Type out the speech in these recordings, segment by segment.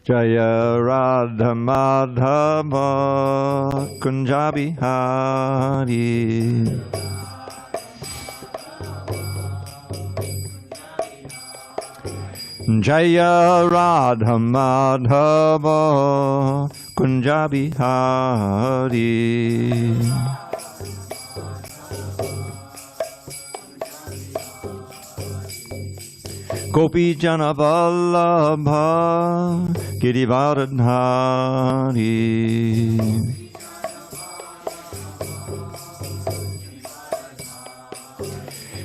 Jaya Radha Madhava Kunja Bihari. Jaya Radha Madhava Kunja Bihari. Gopi Jana Vallabha Girivardhari.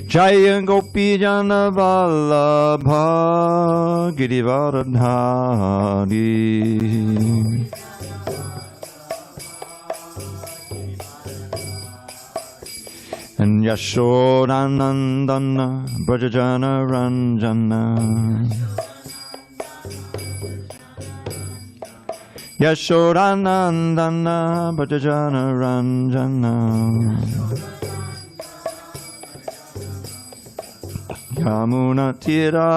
Jaya Gopi Jana Vallabha Girivardhari. And Yashodanandana Brajajana Ranjana. Yashodanandana Brajajana Ranjana. Yamuna Tira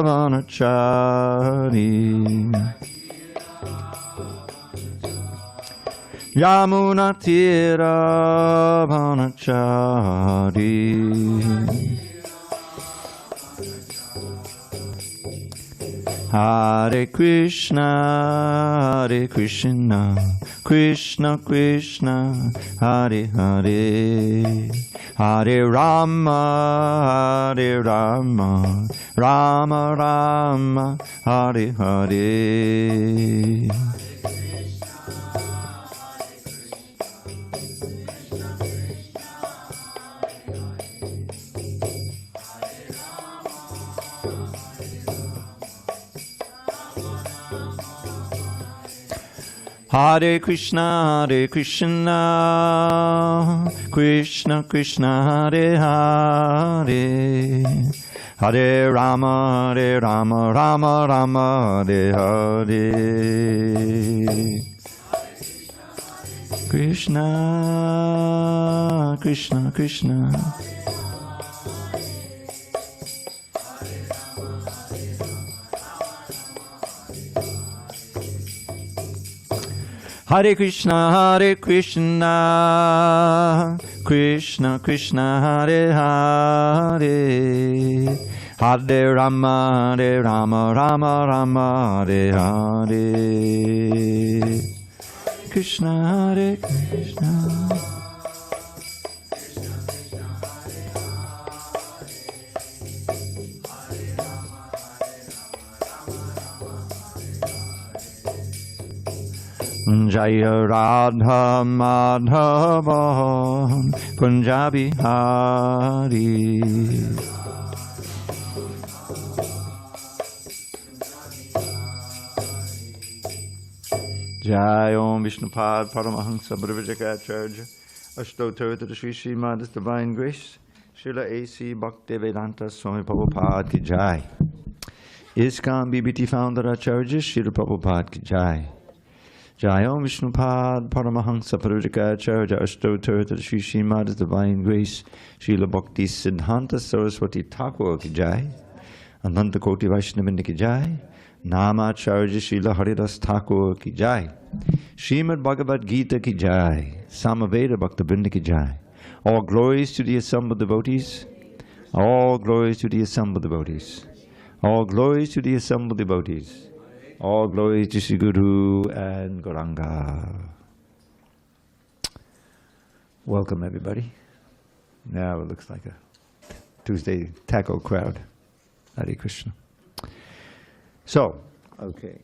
Vanachari. Yamuna Tira Vanachari. Hare Krishna, Hare Krishna, Krishna Krishna, Hare Hare. Hare Rāma, Hare Rāma, Rāma Rāma, Hare Hare. Hare Krishna, Hare Krishna, Krishna Krishna, Hare Hare. Hare Rāma, Hare Rāma, Rāma Rāma, Hare Hare. Krishna, Krishna Krishna. Hare Krishna, Hare Krishna, Krishna Krishna, Hare Hare. Hare Rāma, Hare Rāma, Rāma Rāma, Hare Hare. Krishna, Hare Krishna. Jaya Radha Madhava Kunja Bihari. Jai Om Vishnupad Paramahansa Brahmacharya Ashtottara to the Srimad His Divine Grace Srila A.C. Bhaktivedanta Swami Prabhupada Ki Jai. ISKCON BBT Founder Acharya Srila Prabhupada Ki Jai. Jai Om Vishnupad Paramahansa Parivajikacharya Ashtottara to the Srimad His Divine Grace Srila Bhakti Siddhanta Saraswati Thakur Ki Jai. Ananta Koti Vaishnavinda Ki Jai. Namacharya Srila Haridas Thakur Ki Jai. Srimad Bhagavad Gita Ki Jai. Samaveda Bhaktabinda Ki Jai. All glories to the assembled devotees. All glories to the assembled devotees. All glories to the assembled devotees. All glories to Sri Guru and Gauranga. Welcome everybody. Now it looks like a Tuesday taco crowd. Hare Krishna. So, okay.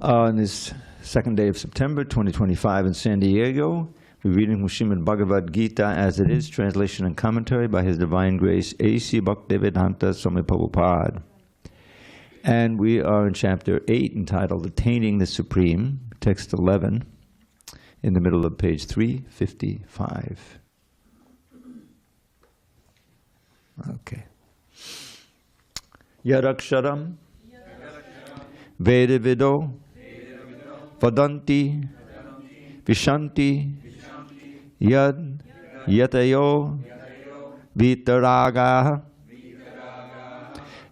On this second day of September 2025 in San Diego, we're reading from Srimad Bhagavad Gita as it is, translation and commentary by His Divine Grace A.C. Bhaktivedanta Swami Prabhupada. And we are in chapter 8 entitled Attaining the Supreme, text 11, in the middle of page 355. Okay. Yadaksharam Vedavido Vadanti Vishanti Yad Yatayo Vitaraga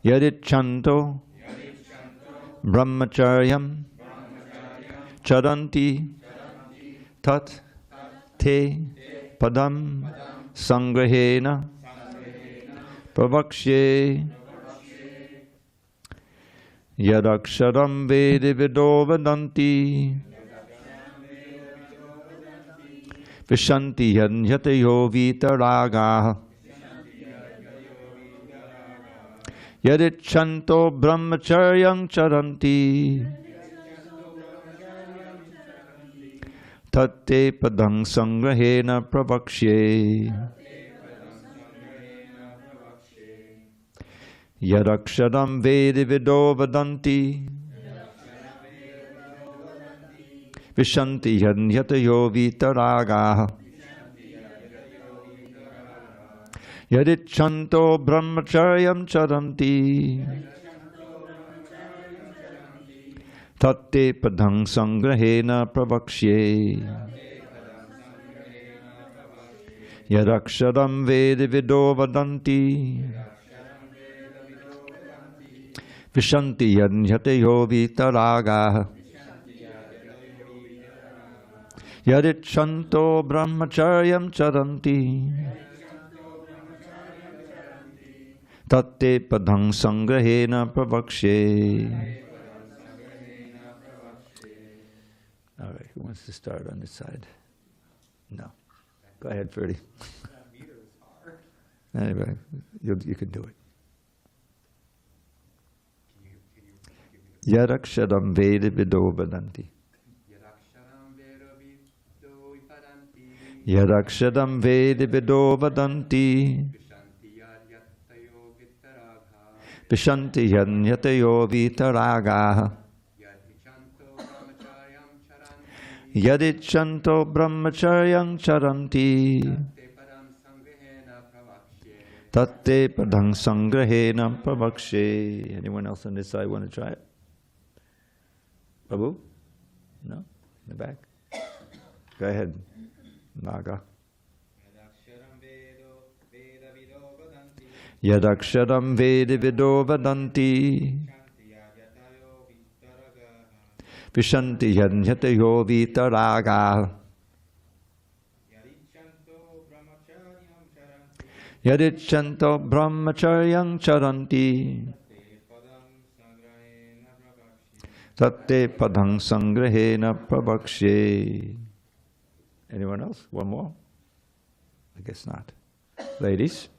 Yadichanto brahmacharyam charanti tat te padam sangrahena pravakshe yadaksharam vedi vido vadanti vishanti yanyatayo vitaragaha yadichanto brahmacharyam charanti tatte padang sangrahena pravakshe yadaksharam vedi vido vadanti vishanti yanyatayo vitaragaha yadichanto brahmacharyam charanti tatte padang sangrahena pravakshe yadaksharam vedi vido vadanti vishanti yanyatayo vitaragaha yadichanto brahmacharyam charanti tatte padang sangrahena pravakshe. All right, who wants to start on this side? No. Go ahead, Ferdy. Anyway, you can do it. Yadaksharam vedi vido vadanti. Yadaksharam vedi vido vadanti. Vishanti yanyatayo vitaragaha. Yadichanto brahmacharyam charanti tatte padang sangrahena pravakshe. Anyone else on this side want to try it? Babu? No? In the back? Go ahead, Naga. Yadaksharam vedi vido vadanti vishanti yanyatayo vitaragaha yadichanto brahmacharyam charanti tatte padang sangrahena pravakshe. Anyone else? One more? I guess not. Ladies?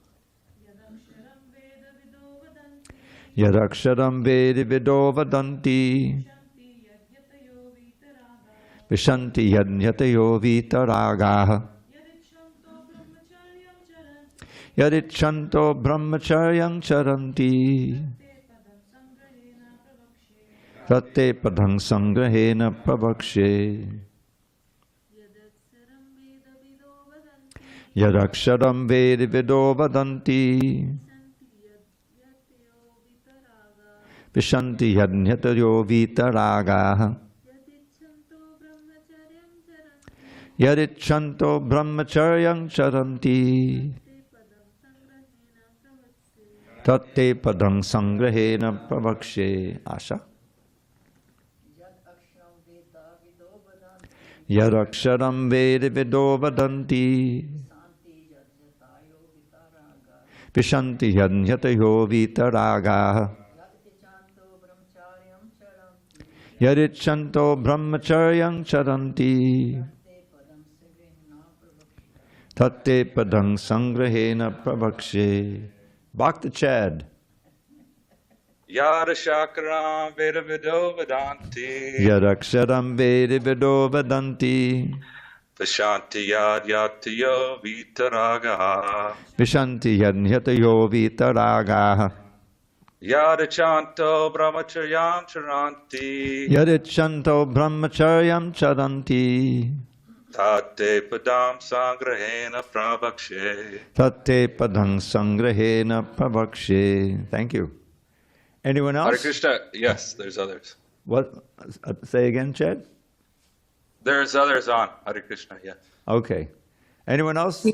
Yadaksharam vedi vido vadanti vishanti yanyatayo vitaragaha yadichanto brahmacharyam charanti tatte padang sangrahena pravakshe. Yadaksharam vedi vido vadanti vishanti yanyatayo vitaragaha yadichanto brahmacharyam charanti tatte padang sangrahena pravakshe. Asha. Yadaksharam vedi vido vadanti vishanti yanyatayo vitaragaha yadichanto brahmacharyam charanti tatte padang sangrahena pravakshe. Bhakta Chad. Yadashakaram veda vido vadanti Yadaksharam vedi vido vadanti Vishanti yad yatayo vitaragaha vishanti yanyatayo vitaragaha Yadachanto brahmacharyam charanti yadichanto brahmacharyam charanti Tate padam sangrahena pravakshe. tatte padang sangrahena pravakshe. Thank you. Anyone else? Hare Krishna, yes, there's others. What? Say again, Chad? There's others on Hare Krishna, yes. Okay. Anyone else?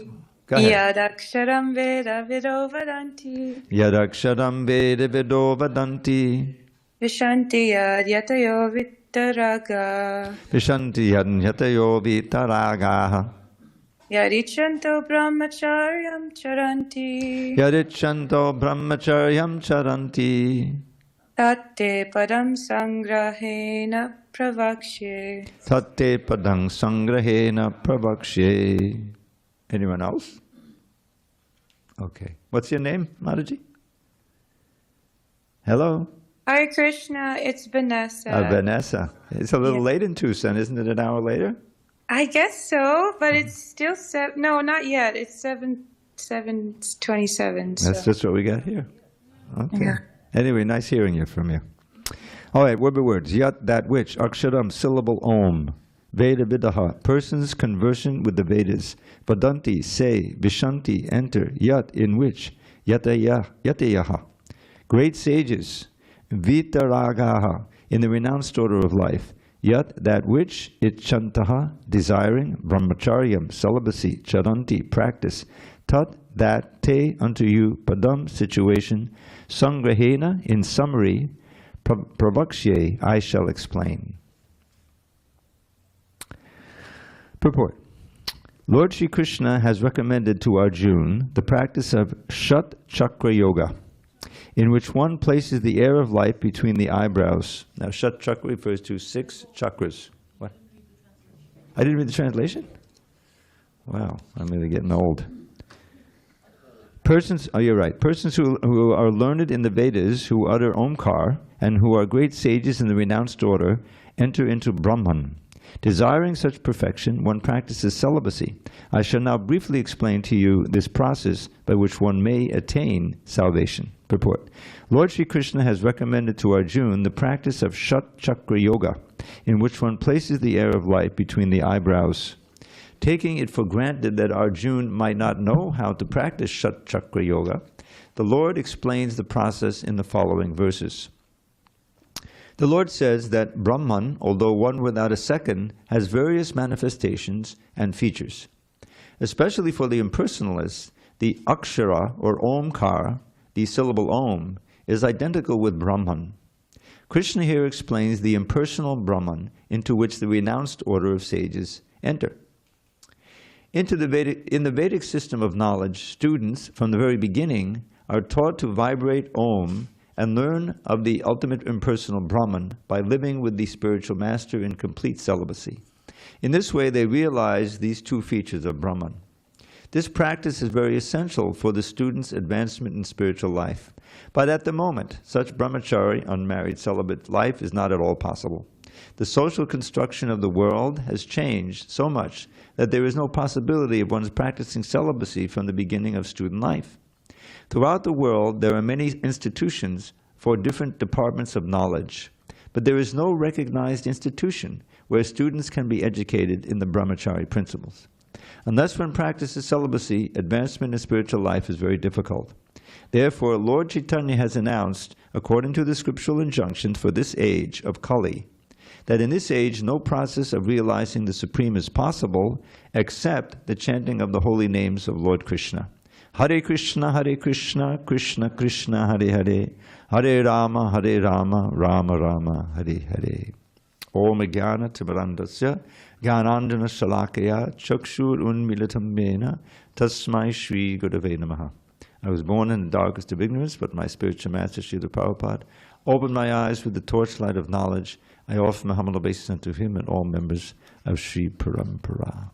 Go ahead. Yadaksharam Veda Vido Vadanti Yadaksharam Veda Vido Vadanti Vishanti Yad Yatayo Vittaraga Vishanti Yatayo Vitaraga Yadichanto Brahmacharyam Charanti Yadichanto Brahmacharyam Charanti Tatte Padam Sangrahena Pravakshe. Tatte Padang Sangrahena Pravakshe. Anyone else? Okay. What's your name, Mataji? Hello? Hare Krishna, it's Vanessa. Vanessa. It's a little late in Tucson, isn't it? An hour later? I guess so, but it's still no, not yet. It's 7:27. That's just what we got here. Okay. Yeah. Anyway, nice hearing from you. All right, word by words. Yat, that which, aksharam, syllable om, Veda vidaha, persons conversant with the Vedas, vadanti, say, vishanti, enter, yat, in which, yatayaha, great sages, vitaragaha, in the renounced order of life, yat, that which, itchantaha, desiring, brahmacharyam, celibacy, charanti, practice, tat, that, te, unto you, padam, situation, sangrahena, in summary, pravakshe, I shall explain. Purport. Lord Sri Krishna has recommended to Arjuna the practice of Shat Chakra Yoga, in which one places the air of life between the eyebrows. Now, Shat Chakra refers to 6 chakras. What? I didn't read the translation? Wow, I'm really getting old. Persons, oh, you're right. Persons who are learned in the Vedas, who utter Omkar, and who are great sages in the renounced order, enter into Brahman. Desiring such perfection, one practices celibacy. I shall now briefly explain to you this process by which one may attain salvation. Purport. Lord Sri Krishna has recommended to Arjuna the practice of Shat Chakra Yoga, in which one places the air of life between the eyebrows. Taking it for granted that Arjuna might not know how to practice Shat Chakra Yoga, the Lord explains the process in the following verses. The Lord says that Brahman, although one without a second, has various manifestations and features. Especially for the impersonalists, the Akshara or Omkar, the syllable Om, is identical with Brahman. Krishna here explains the impersonal Brahman into which the renounced order of sages enter. In the Vedic system of knowledge, students from the very beginning are taught to vibrate Om and learn of the ultimate impersonal Brahman by living with the spiritual master in complete celibacy. In this way, they realize these 2 features of Brahman. This practice is very essential for the student's advancement in spiritual life. But at the moment, such brahmachari, unmarried celibate life is not at all possible. The social construction of the world has changed so much that there is no possibility of one's practicing celibacy from the beginning of student life. Throughout the world, there are many institutions for different departments of knowledge, but there is no recognized institution where students can be educated in the brahmachari principles. Unless one practices celibacy, advancement in spiritual life is very difficult. Therefore, Lord Chaitanya has announced, according to the scriptural injunctions for this age of Kali, that in this age no process of realizing the Supreme is possible except the chanting of the holy names of Lord Krishna. Hare Kṛṣṇa, Hare Kṛṣṇa, Kṛṣṇa Kṛṣṇa, Hare Hare, Hare Rāma, Hare Rāma, Rāma Rāma, Hare Hare. Om Jnana Timirandasya, Jnanandjana Shalakaya, Chakshur Unmilitam Mena, Tasmai Shri Gurave Namaha. I was born in the darkest of ignorance, but my spiritual master, Srila Prabhupada, opened my eyes with the torchlight of knowledge. I offer my humble obeisance unto him and all members of Sri Parampara.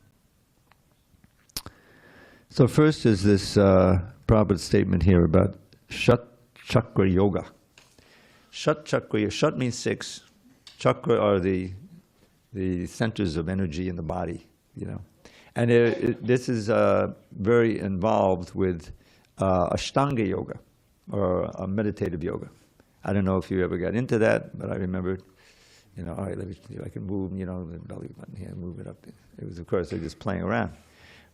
So first is this Prabhupada statement here about Shat Chakra Yoga. Shat Chakra, Shat means 6. Chakra are the centers of energy in the body, you know. And this is very involved with Ashtanga Yoga, or a meditative yoga. I don't know if you ever got into that, but I remember, you know, all right, let me see if I can move, you know, the belly button here, move it up. It was, of course, they're just playing around.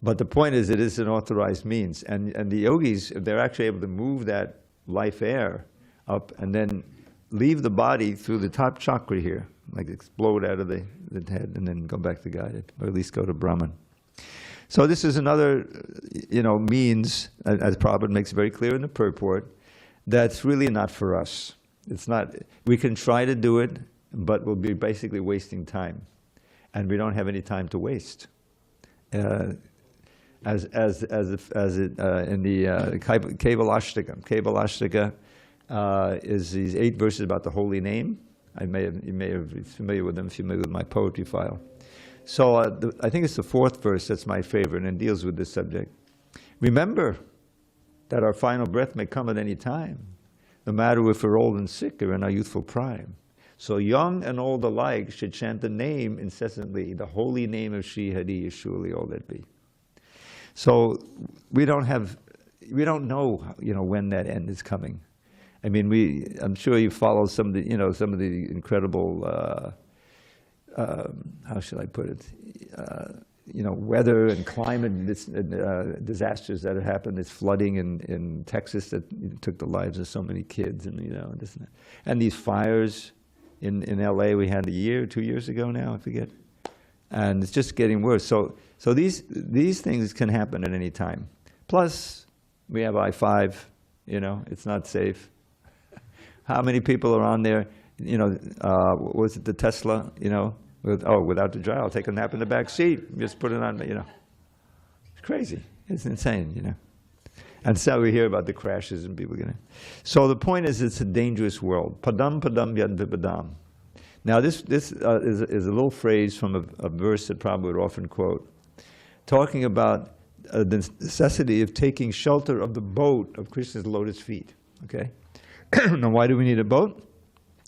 But the point is, it is an authorized means. And the yogis, they're actually able to move that life air up and then leave the body through the top chakra here, like explode out of the head and then go back to guided, or at least go to Brahman. So this is another, means, as Prabhupada makes very clear in the purport, that's really not for us. It's not. We can try to do it, but we'll be basically wasting time, and we don't have any time to waste. As it in the Kevalashtaka is these 8 verses about the holy name. You may be familiar with them if you're familiar with my poetry file. So I think it's the 4th verse that's my favorite and deals with this subject. Remember that our final breath may come at any time, no matter if we're old and sick or in our youthful prime. So young and old alike should chant the name incessantly. The holy name of Shri Hari is surely all that be. So we don't know, when that end is coming. I mean, I'm sure you follow some of the incredible, how should I put it, weather and climate disasters that have happened. This flooding in Texas that took the lives of so many kids, and this and that. And these fires in LA we had 2 years ago now, I forget. And it's just getting worse. So these things can happen at any time. Plus, we have I-5, it's not safe. How many people are on there, was it the Tesla, without the driver, I'll take a nap in the back seat, just put it on, It's crazy, it's insane, And so we hear about the crashes and people getting. So the point is, it's a dangerous world. Padam padam yad vipadam. Now this is a little phrase from a verse that Prabhupada would often quote, talking about the necessity of taking shelter of the boat of Krishna's lotus feet. Okay. Now, why do we need a boat?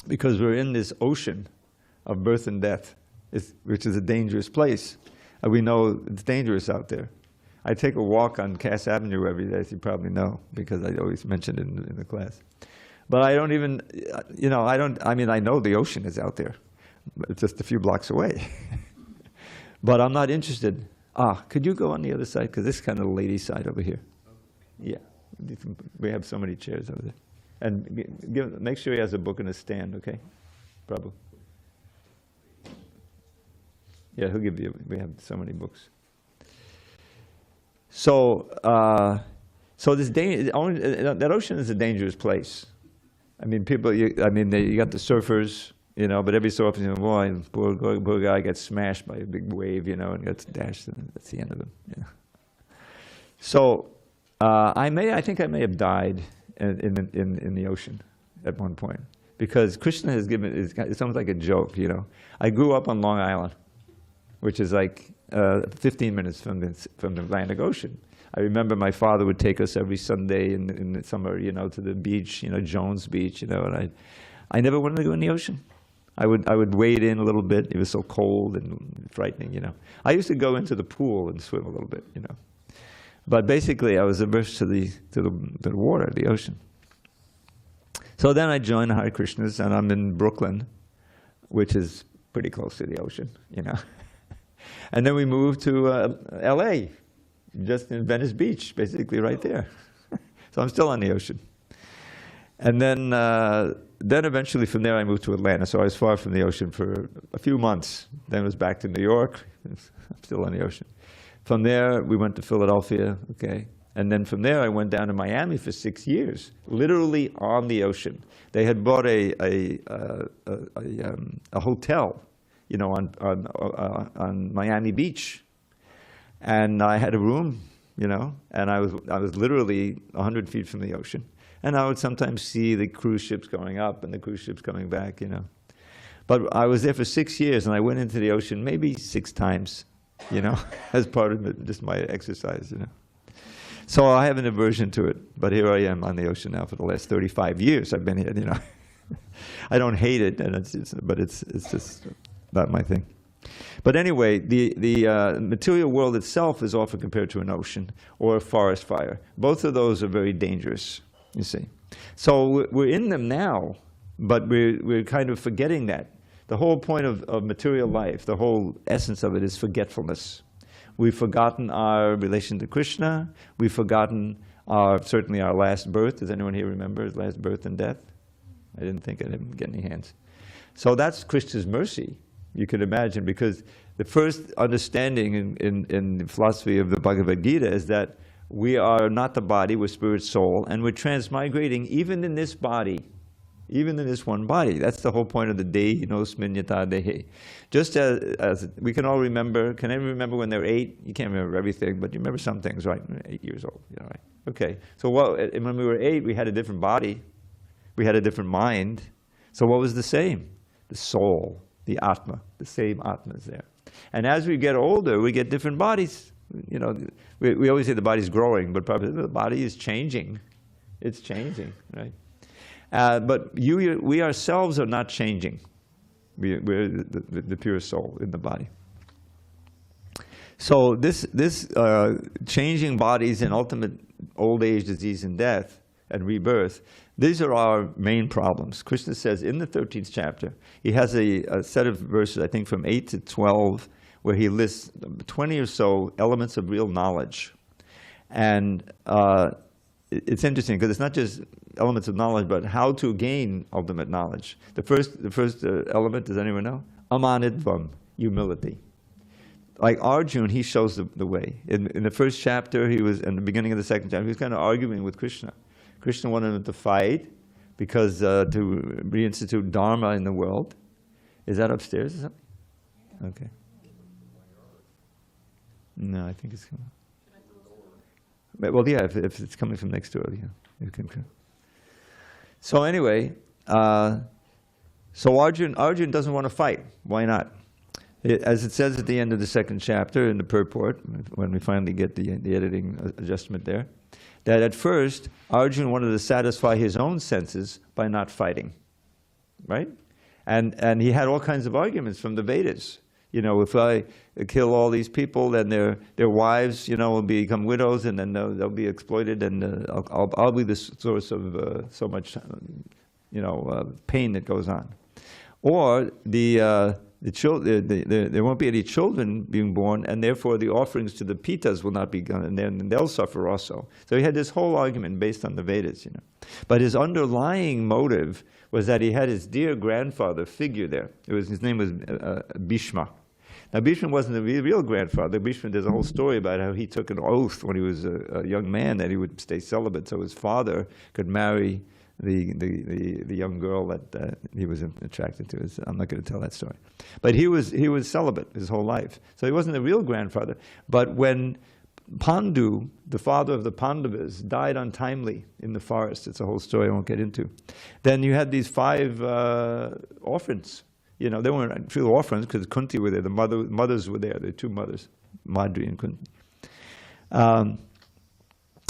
Because we're in this ocean of birth and death, which is a dangerous place. We know it's dangerous out there. I take a walk on Cass Avenue every day, as you probably know, because I always mention it in the class. But I don't even, I know the ocean is out there. It's just a few blocks away. But I'm not interested. Could you go on the other side? Because this is kind of the lady side over here. Yeah, we have so many chairs over there. And make sure he has a book and a stand, okay? Prabhu. Yeah, he'll give you, we have so many books. So, that ocean is a dangerous place. I mean, you got the surfers, but every so often, boy, poor guy gets smashed by a big wave, and gets dashed, and that's the end of him. So, I think I may have died in the ocean at one point, because Krishna has given, it's almost like a joke, I grew up on Long Island, which is like 15 minutes from the Atlantic Ocean. I remember my father would take us every Sunday in the summer, to the beach, Jones Beach, and I never wanted to go in the ocean. I would wade in a little bit. It was so cold and frightening, I used to go into the pool and swim a little bit, But basically, I was averse to the water, the ocean. So then I joined the Hare Krishnas, and I'm in Brooklyn, which is pretty close to the ocean, And then we moved to LA, just in Venice Beach, basically right there. So I'm still on the ocean. And then eventually from there I moved to Atlanta, so I was far from the ocean for a few months. Then it was back to New York. I'm still on the ocean. From there we went to Philadelphia, okay. And then from there I went down to Miami for 6 years, literally on the ocean. They had bought a hotel, on Miami Beach, and I had a room, and I was literally 100 feet from the ocean, and I would sometimes see the cruise ships going up and the cruise ships coming back, But I was there for 6 years, and I went into the ocean maybe 6 times, as part of just my exercise, So I have an aversion to it, but here I am on the ocean now for the last 35 years. I've been here, I don't hate it, and but it's just not my thing. But anyway, the material world itself is often compared to an ocean or a forest fire. Both of those are very dangerous, you see. So we're in them now, but we're kind of forgetting that. The whole point of material life, the whole essence of it is forgetfulness. We've forgotten our relation to Krishna. We've forgotten certainly our last birth. Does anyone here remember his last birth and death? I didn't think I didn't get any hands. So that's Krishna's mercy, you could imagine, because The first understanding in the philosophy of the Bhagavad Gita is that we are not the body, we're spirit, soul, and we're transmigrating even in this body, even in this one body. That's the whole point of the dehi nosmin yata dehe. Just as we can all remember, can anyone remember when they were 8? You can't remember everything, but you remember some things, right? 8 years old, you know, right? Okay, so when we were 8, we had a different body, we had a different mind. So what was the same? The soul, the Atma, the same Atma is there. And as we get older, we get different bodies. You know, we always say the body's growing, but probably the body is changing. It's changing, right? But we ourselves are not changing. We're the pure soul in the body. So this changing bodies and ultimate old age, disease, and death, and rebirth, these are our main problems. Krishna says in the 13th chapter, he has a set of verses, I think from 8 to 12, where he lists 20 or so elements of real knowledge. And it's interesting because it's not just elements of knowledge, but how to gain ultimate knowledge. The first element, does anyone know? Amanitvam, humility. Like Arjuna, he shows the way. In the first chapter, he was, in the beginning of the second chapter, he was kind of arguing with Krishna. Krishna wanted him to fight because to reinstitute Dharma in the world. Is that upstairs or something? Okay. No, I think it's coming. Well, yeah, if it's coming from next door, yeah, it can come. So anyway, so Arjuna doesn't want to fight. Why not? As it says at the end of the second chapter in the purport, when we finally get the editing adjustment there, that at first Arjuna wanted to satisfy his own senses by not fighting, right? And he had all kinds of arguments from the Vedas. You know, if I kill all these people, then their wives, you know, will become widows, and then they'll be exploited, and I'll be the source of so much, you know, pain that goes on. Or there won't be any children being born, and therefore the offerings to the Pitas will not be done, and then they'll suffer also. So he had this whole argument based on the Vedas, you know. But his underlying motive was that he had his dear grandfather figure there. His name was Bhishma. Now, Bhishma wasn't the real grandfather. Bhishma, there's a whole story about how he took an oath when he was a young man that he would stay celibate so his father could marry the young girl that he was attracted to. I'm not going to tell that story. But he was celibate his whole life. So he wasn't the real grandfather. But when Pandu, the father of the Pandavas, died untimely in the forest, it's a whole story I won't get into, then you had these 5 orphans. You know, they weren't true orphans because Kunti were there. The mothers were there. The 2 mothers, Madri and Kunti.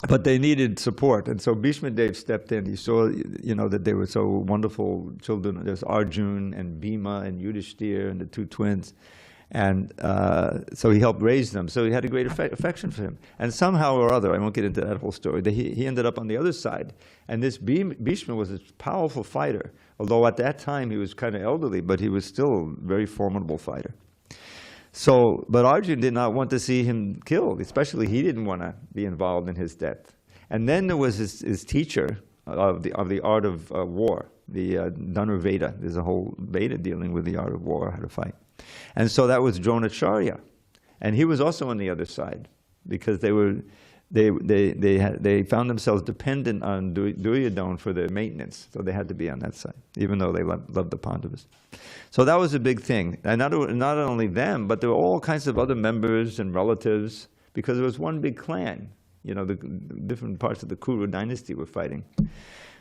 But they needed support, and so Bhishma Dev stepped in. He saw, you know, that they were so wonderful children. There's Arjuna and Bhima and Yudhishthir and the 2 twins, and so he helped raise them. So he had a great affection for him. And somehow or other, I won't get into that whole story, he ended up on the other side. And this Bhishma was a powerful fighter, although at that time he was kind of elderly, but he was still a very formidable fighter. So, but Arjuna did not want to see him killed, especially he didn't want to be involved in his death. And then there was his teacher of the art of war, the Dhanurveda. There's a whole Veda dealing with the art of war, how to fight. And so that was Dronacharya. And he was also on the other side because they found themselves dependent on Duryodhana for their maintenance. So they had to be on that side, even though they loved the Pandavas. So that was a big thing. And not only them, but there were all kinds of other members and relatives, because it was one big clan. You know, the different parts of the Kuru dynasty were fighting.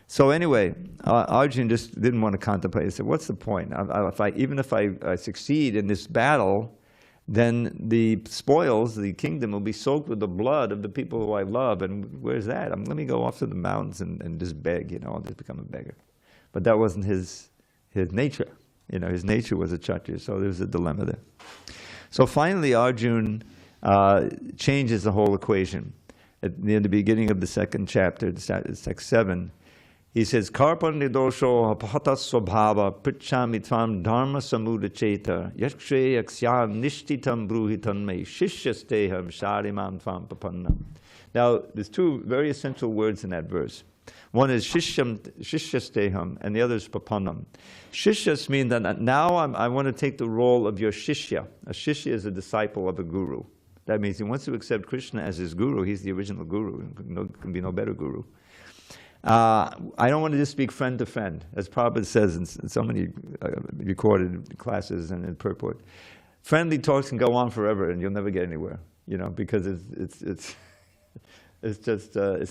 So anyway, Arjuna just didn't want to contemplate. He said, what's the point? Even if I succeed in this battle, then the spoils, the kingdom, will be soaked with the blood of the people who I love. And where's that? Let me go off to the mountains and just beg, you know, I'll just become a beggar. But that wasn't his nature. You know, his nature was a Kshatriya, so there was a dilemma there. So finally, Arjuna changes the whole equation. At the beginning of the second chapter, text 7, he says, Karpandi dosho apahata swabhava prichami tvam dharma samudacheta yakshe yaksyam nishtitam bruhitam me shishyasteham sharimam tvam papanna. Now, there's 2 very essential words in that verse. One is Shishyasteham, and the other is Papanam. Shishyas mean that now I want to take the role of your Shishya. A Shishya is a disciple of a guru. That means he wants to accept Krishna as his guru. He's the original guru. There can be no better guru. I don't want to just speak friend to friend, as Prabhupada says in so many recorded classes and in purport. Friendly talks can go on forever, and you'll never get anywhere, because it's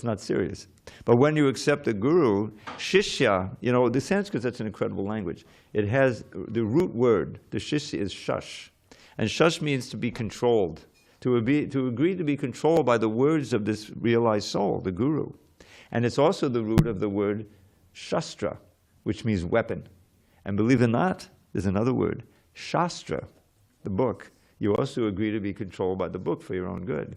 not serious. But when you accept a guru, Shishya, the Sanskrit, that's an incredible language. It has the root word, the Shishya is shush. And shush means to be controlled, to agree to be controlled by the words of this realized soul, the guru. And it's also the root of the word shastra, which means weapon. And believe it or not, there's another word, shastra, the book. You also agree to be controlled by the book for your own good.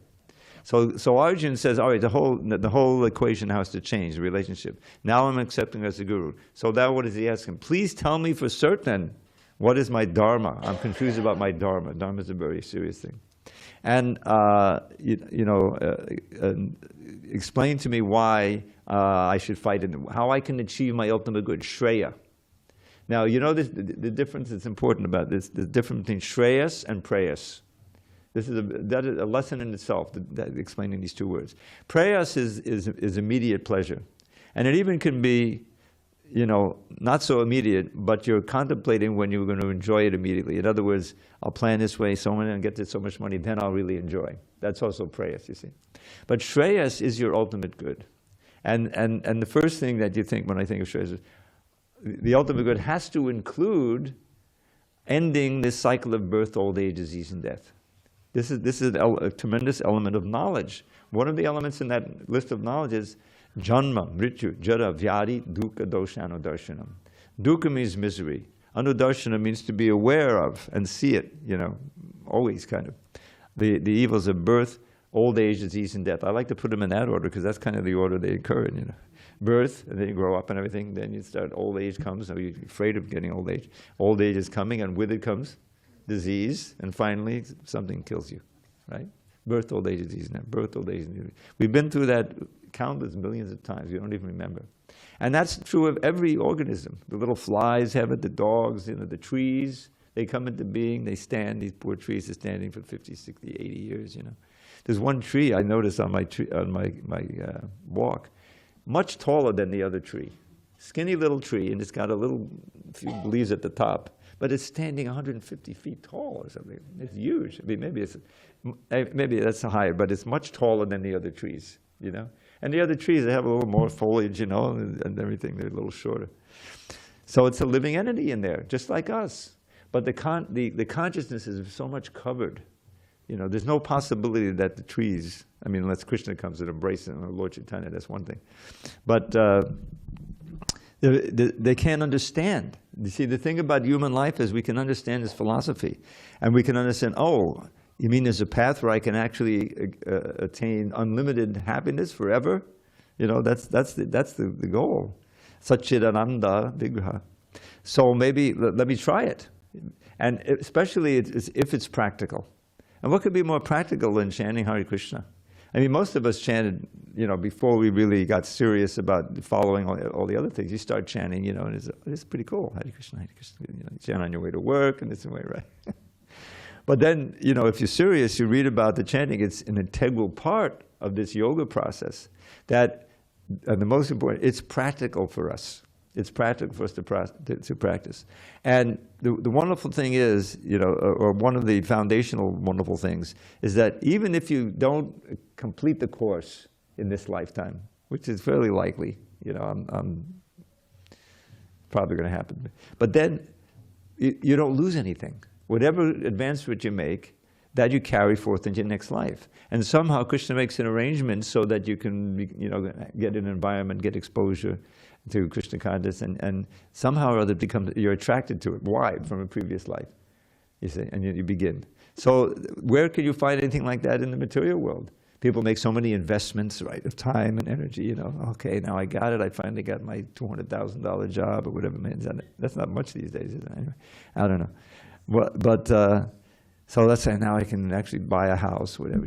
So Arjuna says, all right, the whole equation has to change, the relationship. Now I'm accepting as a guru. So now what does he ask him? Please tell me for certain, what is my dharma? I'm confused about my dharma. Dharma is a very serious thing. And, explain to me why I should fight it, how I can achieve my ultimate good, Shreya. Now, the difference that's important about this, the difference between Shreyas and Preyas. That is a lesson in itself, explaining these two words. Preyas is immediate pleasure. And it even can be, not so immediate, but you're contemplating when you're going to enjoy it immediately. In other words, I'll plan this way, so I'm going to get to so much money, then I'll really enjoy. That's also Preyas, you see. But Shreyas is your ultimate good. And the first thing that you think when I think of Shreyas is, the ultimate good has to include ending this cycle of birth, old age, disease, and death. This is a tremendous element of knowledge. One of the elements in that list of knowledge is Janma, Mrityu, Jara, Vyadi, Dukkha, Dosha, Anudarshanam. Dukkha means misery. Anudarshana means to be aware of and see it, always kind of. The evils of birth, old age, disease, and death. I like to put them in that order because that's kind of the order they occur in, Birth, and then you grow up and everything, then you start, old age comes, so you're afraid of getting old age. Old age is coming, and with it comes disease, and finally something kills you, right? Birth, old age, disease, and birth, old age, disease. We've been through that countless millions of times, we don't even remember. And that's true of every organism. The little flies have it, the dogs, the trees, they come into being, they stand, these poor trees are standing for 50, 60, 80 years, There's one tree I noticed on my walk, much taller than the other tree. Skinny little tree, and it's got a few leaves at the top, but it's standing 150 feet tall or something. It's huge. I mean, maybe that's higher, but it's much taller than the other trees, And the other trees, they have a little more foliage, and everything. They're a little shorter. So it's a living entity in there, just like us. But the consciousness is so much covered. There's no possibility that the trees, unless Krishna comes and embraces them, or Lord Chaitanya, that's one thing. But they can't understand. You see, the thing about human life is we can understand his philosophy. And we can understand, you mean there's a path where I can actually attain unlimited happiness forever? That's the goal. Satchidananda Vigraha. So maybe, let me try it. And especially if it's practical. And what could be more practical than chanting Hare Krishna? Most of us chanted, before we really got serious about following all the other things. You start chanting, and it's pretty cool. Hare Krishna, Hare Krishna. You chant on your way to work, and it's the way, right? But then, if you're serious, you read about the chanting. It's an integral part of this yoga process. And the most important, it's practical for us. It's practical for us to practice. And the wonderful thing is, or one of the foundational wonderful things, is that even if you don't complete the course in this lifetime, which is fairly likely, I'm probably going to happen, but then you don't lose anything. Whatever advancement you make, that you carry forth into your next life. And somehow Krishna makes an arrangement so that you can get an environment, get exposure to Krishna consciousness, and somehow or other you're attracted to it. Why? From a previous life, you see, and you begin. So where can you find anything like that in the material world? People make so many investments, right, of time and energy, Okay, now I got it. I finally got my $200,000 job or whatever. That's not much these days, is it? Anyway, I don't know. But so let's say now I can actually buy a house, whatever,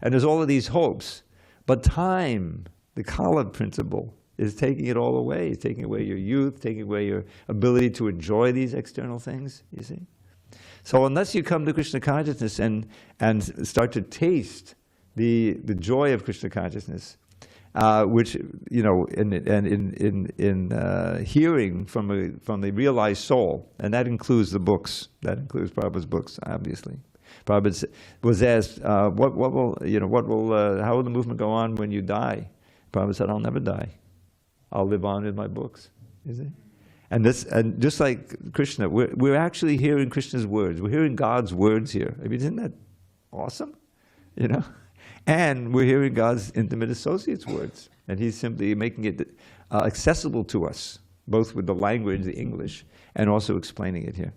And there's all of these hopes. But time, the Kala principle, is taking it all away. He's taking away your youth, taking away your ability to enjoy these external things, you see. So unless you come to Krishna consciousness and start to taste the joy of Krishna consciousness, which, you know, in hearing from the realized soul, and that includes the books, that includes Prabhupada's books, obviously. Prabhupada was asked, how will the movement go on when you die? Prabhupada said, I'll never die. I'll live on in my books. You see? And just like Krishna, we're actually hearing Krishna's words. We're hearing God's words here. I mean, isn't that awesome? You know? And we're hearing God's intimate associates' words. And he's simply making it accessible to us, both with the language, the English, and also explaining it here.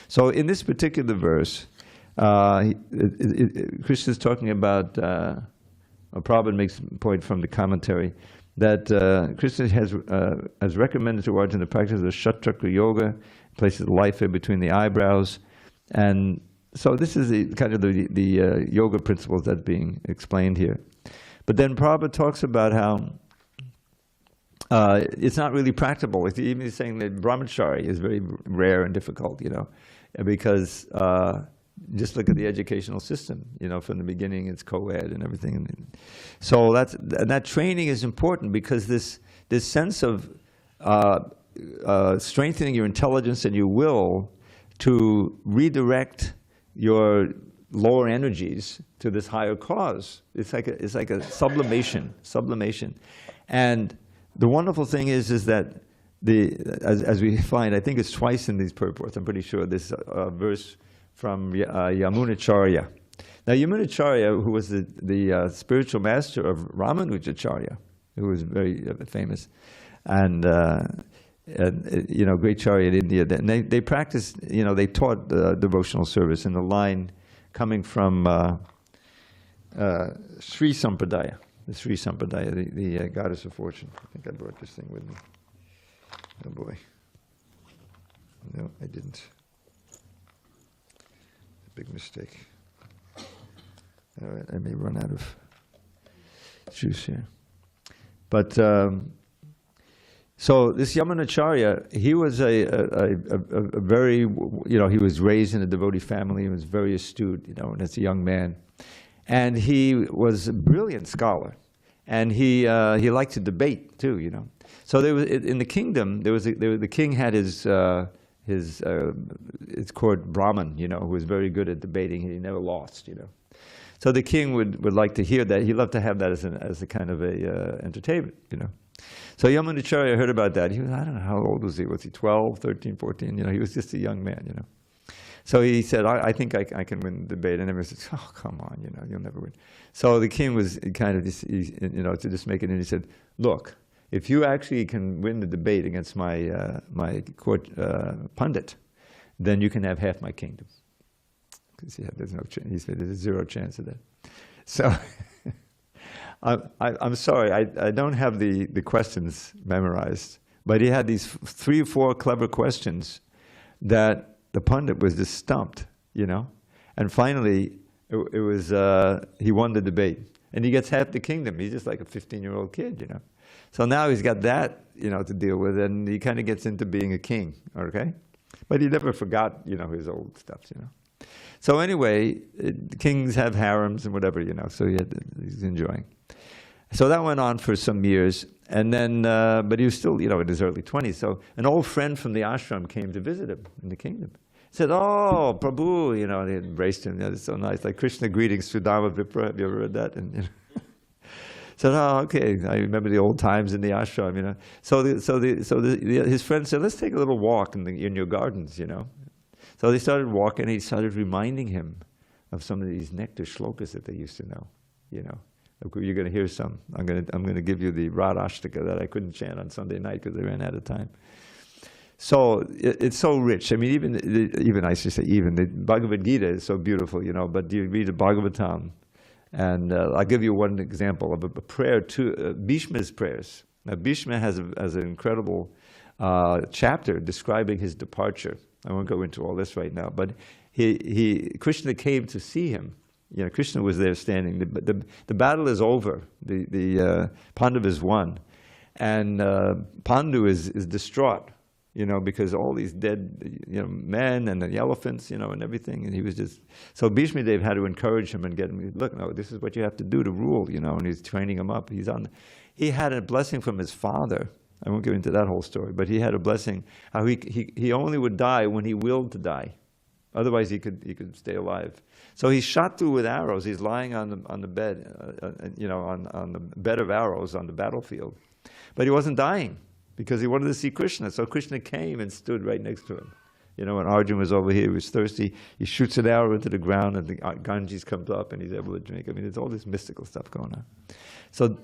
So in this particular verse, Krishna is talking about, Prabhupada makes a point from the commentary, that Krishna has recommended to Arjuna the practice of the Shatchakra Yoga, places life in between the eyebrows. And so this is kind of the yoga principles that's being explained here. But then Prabhupada talks about how it's not really practicable. Even he's saying that brahmacharya is very rare and difficult, you know, because just look at the educational system, you know, from the beginning it's co-ed and everything. So that training is important, because this sense of strengthening your intelligence and your will to redirect your lower energies to this higher cause. It's like a sublimation. And the wonderful thing is that as we find, I think it's twice in these purports, I'm pretty sure, this verse from Yamunacharya. Now Yamunacharya, who was the spiritual master of Ramanujacharya, who was very famous, and you know, great charya in India. And they practiced, you know, they taught devotional service in the line coming from Sri Sampradaya, the Sri Sampradaya, the goddess of fortune. I think I brought this thing with me. Oh boy. No, I didn't. Big mistake. All right, I may run out of juice here. But so this Yamunacharya, he was a very, you know, he was raised in a devotee family. He was very astute, you know, and as a young man. And he was a brilliant scholar. And he liked to debate too, you know. So there was, in the kingdom, the king had his court Brahman, you know, who was very good at debating. He never lost, you know. So the king would like to hear that. He loved to have that as a kind of a entertainment, you know. So Yamunacharya heard about that. He was, I don't know, how old was he? Was he 12, 13, 14? You know, he was just a young man, you know. So he said, I think I can win the debate. And everyone said, oh, come on, you know, you'll never win. So the king was kind of, you know, to just make it, and he said, look, if you actually can win the debate against my court pundit, then you can have half my kingdom. Because there's no chance. He said there's zero chance of that. So I'm sorry, I don't have the questions memorized, but he had these 3 or 4 clever questions that the pundit was just stumped, you know. And finally, it was he won the debate, and he gets half the kingdom. He's just like a 15-year-old kid, you know. So now he's got that, you know, to deal with, and he kind of gets into being a king, okay? But he never forgot, you know, his old stuff, you know. So anyway, kings have harems and whatever, you know, so he's enjoying. So that went on for some years, and then, but he was still, you know, in his early 20s. So an old friend from the ashram came to visit him in the kingdom. He said, oh, Prabhu, you know, and he embraced him. You know, it's so nice, like Krishna greetings, Sudama Vipra. Have you ever read that? And, you know. Said, oh, okay, I remember the old times in the ashram, you know. So his friend said, let's take a little walk in your gardens, you know. So they started walking, and he started reminding him of some of these nectar shlokas that they used to know, you know. You're going to hear some. I'm going to give you the Radhashtaka that I couldn't chant on Sunday night because I ran out of time. So it's so rich. I mean, even I should say, even the Bhagavad Gita is so beautiful, you know. But you read the Bhagavatam, and I'll give you one example of a prayer to Bhishma's prayers. Now, Bhishma has an incredible chapter describing his departure. I won't go into all this right now, but Krishna came to see him. You know, Krishna was there standing. The battle is over. The Pandavas won. And Pandu is distraught, because all these dead, men and the elephants, and everything. And he was just, so Bhishma Dev had to encourage him and get him, look, no, this is what you have to do to rule, and he's training him up. He had a blessing from his father. I won't get into that whole story, but he had a blessing, how he only would die when he willed to die. Otherwise he could stay alive. So he's shot through with arrows. He's lying on the bed, on the bed of arrows on the battlefield. But he wasn't dying, because he wanted to see Krishna. So Krishna came and stood right next to him. When Arjuna was over here, he was thirsty. He shoots an arrow into the ground, and the Ganges comes up, and he's able to drink. I mean, there's all this mystical stuff going on. So,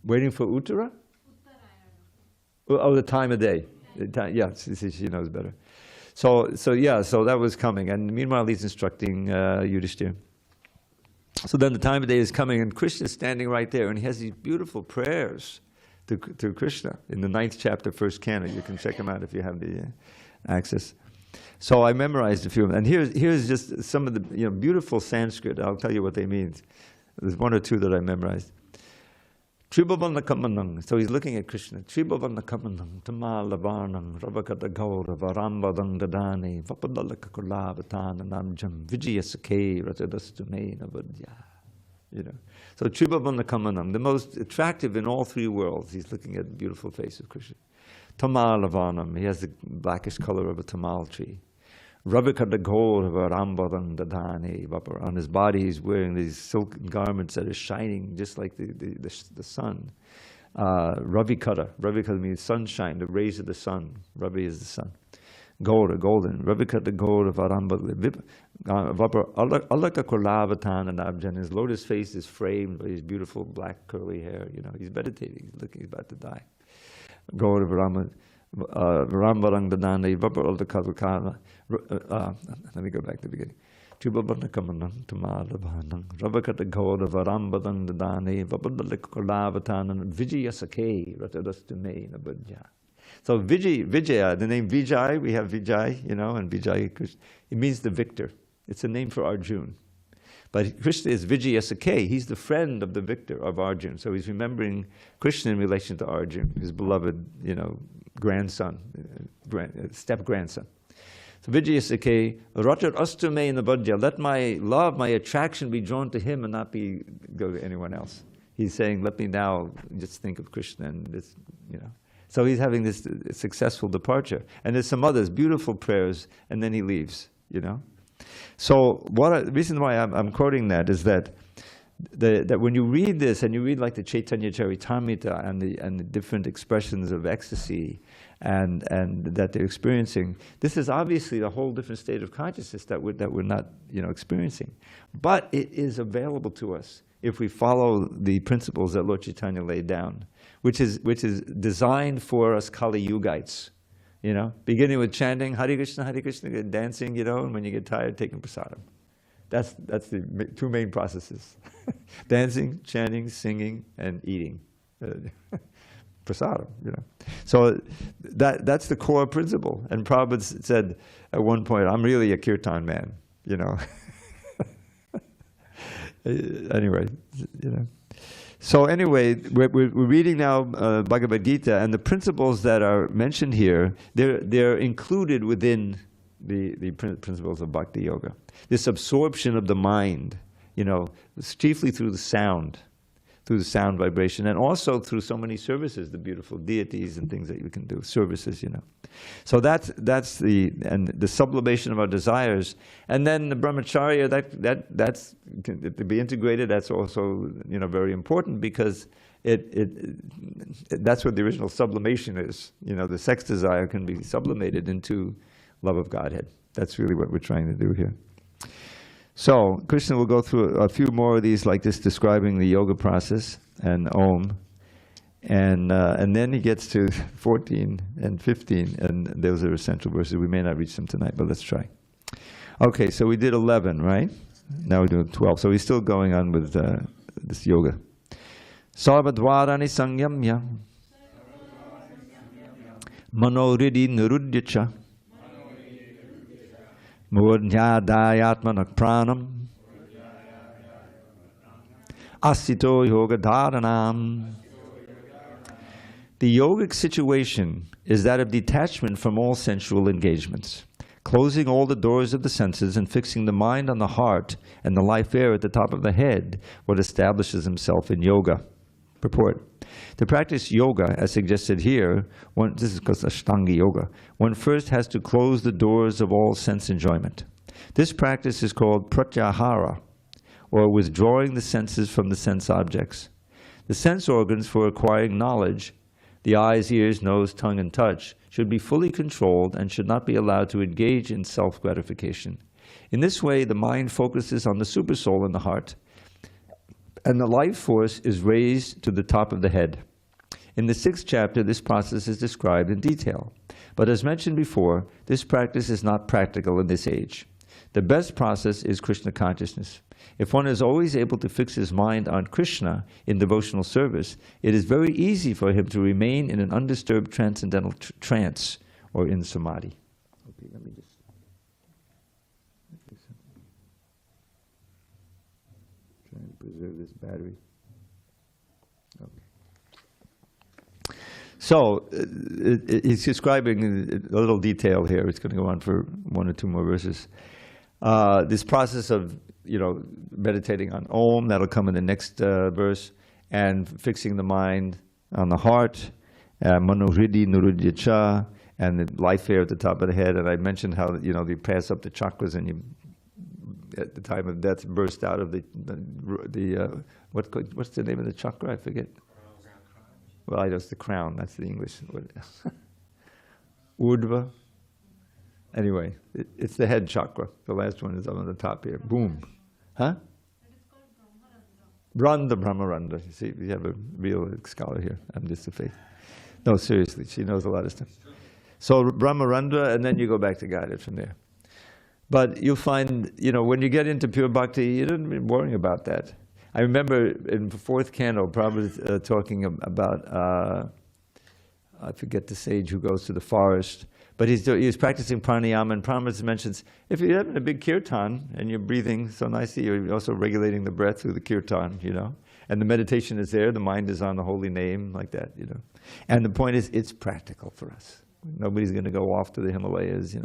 waiting for Uttara? Oh, the time of day. Yeah, she knows better. So that was coming. And meanwhile, he's instructing Yudhishthira. So then the time of day is coming, and Krishna is standing right there, and he has these beautiful prayers to Krishna in the 9th chapter, 1st canto. You can check them out if you have the access. So I memorized a few of them. And here's just some of the beautiful Sanskrit. I'll tell you what they mean. There's one or two that I memorized. Tribhavanna kamanang. So he's looking at Krishna. Tribhavanna kamanang, tamalavarnang, ravakata gaura, varambadang dadani, vapadalaka kulavatana namjam, vijayasake, ratadastume navadya. So Tribhavanna kamanang, the most attractive in all three worlds. He's looking at the beautiful face of Krishna. Tamalavarnam, he has the blackish color of a tamal tree. Ravikata gaura, varambadang dadani, on his body he's wearing these silken garments that are shining just like the sun. Ravikata means sunshine, the rays of the sun. Ravi is the sun. Gaura, golden. Ravikata gaura varambadang. Alaka kulavatana nabjan. His lotus face is framed by his beautiful black curly hair. He's meditating. He's about to die. Gaura varambadang. Rambarang Dadani, Vapar the Kavakana. Let me go back to the beginning. Tribhavanakamanang Tamalavanang, Ravakata Gaura, Varambadang Dadani, Vapar the Kalavatanan, Vijayasake, Ratadastume Nabadya. So Vijaya, the name Vijay, we have Vijay, and Vijay Krishna. It means the victor. It's a name for Arjuna. But Krishna is Vijayasake. He's the friend of the victor, of Arjuna. So he's remembering Krishna in relation to Arjuna, his beloved, grandson, step-grandson. So Vijayasake, Rajar Astume Nabadya, let my love, my attraction be drawn to him and not go to anyone else. He's saying, let me now just think of Krishna and this, So he's having this successful departure. And there's some others, beautiful prayers, and then he leaves, So the reason why I'm quoting that is that when you read this, and you read like the Chaitanya Charitamrita and the different expressions of ecstasy and that they're experiencing, this is obviously a whole different state of consciousness that we're not experiencing. But it is available to us if we follow the principles that Lord Chaitanya laid down, which is designed for us Kali Yugites. Beginning with chanting Hare Kṛṣṇa, dancing, and when you get tired, taking prasadam. That's the two main processes: dancing, chanting, singing, and eating prasadam. So that's the core principle. And Prabhupada said at one point, "I'm really a kirtan man." Anyway, So anyway, we're reading now Bhagavad Gita, and the principles that are mentioned here, they're included within the principles of Bhakti Yoga. This absorption of the mind, chiefly through the sound vibration, and also through so many services, the beautiful deities and things that you can do, services, So that's the sublimation of our desires, and then the brahmacharya, that's to be integrated. That's also very important, because that's what the original sublimation is. The sex desire can be sublimated into love of Godhead. That's really what we're trying to do here. So Krishna will go through a few more of these like this, describing the yoga process and Om, and then he gets to 14 and 15, and those are essential verses. We may not reach them tonight, but let's try. Okay, so we did 11, right? Now we're doing 12. So he's still going on with this yoga. Sarvadvarani sangyamya manoridi nirudyacha Murnyadayatmanak pranam asito yoga dharanam The yogic situation is that of detachment from all sensual engagements, closing all the doors of the senses and fixing the mind on the heart and the life air at the top of the head, what establishes himself in yoga. Purport. To practice yoga, as suggested here, this is called Ashtanga Yoga, one first has to close the doors of all sense enjoyment. This practice is called pratyahara, or withdrawing the senses from the sense objects. The sense organs for acquiring knowledge, the eyes, ears, nose, tongue, and touch, should be fully controlled and should not be allowed to engage in self-gratification. In this way, the mind focuses on the supersoul in the heart, and the life force is raised to the top of the head. In the 6th chapter, this process is described in detail. But as mentioned before, this practice is not practical in this age. The best process is Krishna consciousness. If one is always able to fix his mind on Krishna in devotional service, it is very easy for him to remain in an undisturbed transcendental trance or in samadhi. Okay, let me just try and preserve this battery. Okay. So, he's describing a little detail here. It's going to go on for 1 or 2 more verses. This process of, meditating on Om, that'll come in the next verse, and fixing the mind on the heart, Manohridi Nurudyacha, and the life air at the top of the head. And I mentioned how, you pass up the chakras and you, at the time of death, burst out of what's the name of the chakra? I forget. Well, I know it's the crown. That's the English. Urdhva. Anyway, it's the head chakra. The last one is on the top here. Boom. Huh? Randa, Brahmaranda. You see, we have a real scholar here. I'm just a fake. No, seriously, she knows a lot of stuff. So Brahmaranda, and then you go back to guided from there. But you'll find, when you get into pure bhakti, you don't be worrying about that. I remember in the 4th canto, Prabhupada talking about, I forget the sage who goes to the forest, but he's practicing pranayama, and Prabhupada mentions, if you're having a big kirtan and you're breathing so nicely, you're also regulating the breath through the kirtan, and the meditation is there, the mind is on the holy name, like that, And the point is, it's practical for us. Nobody's going to go off to the Himalayas,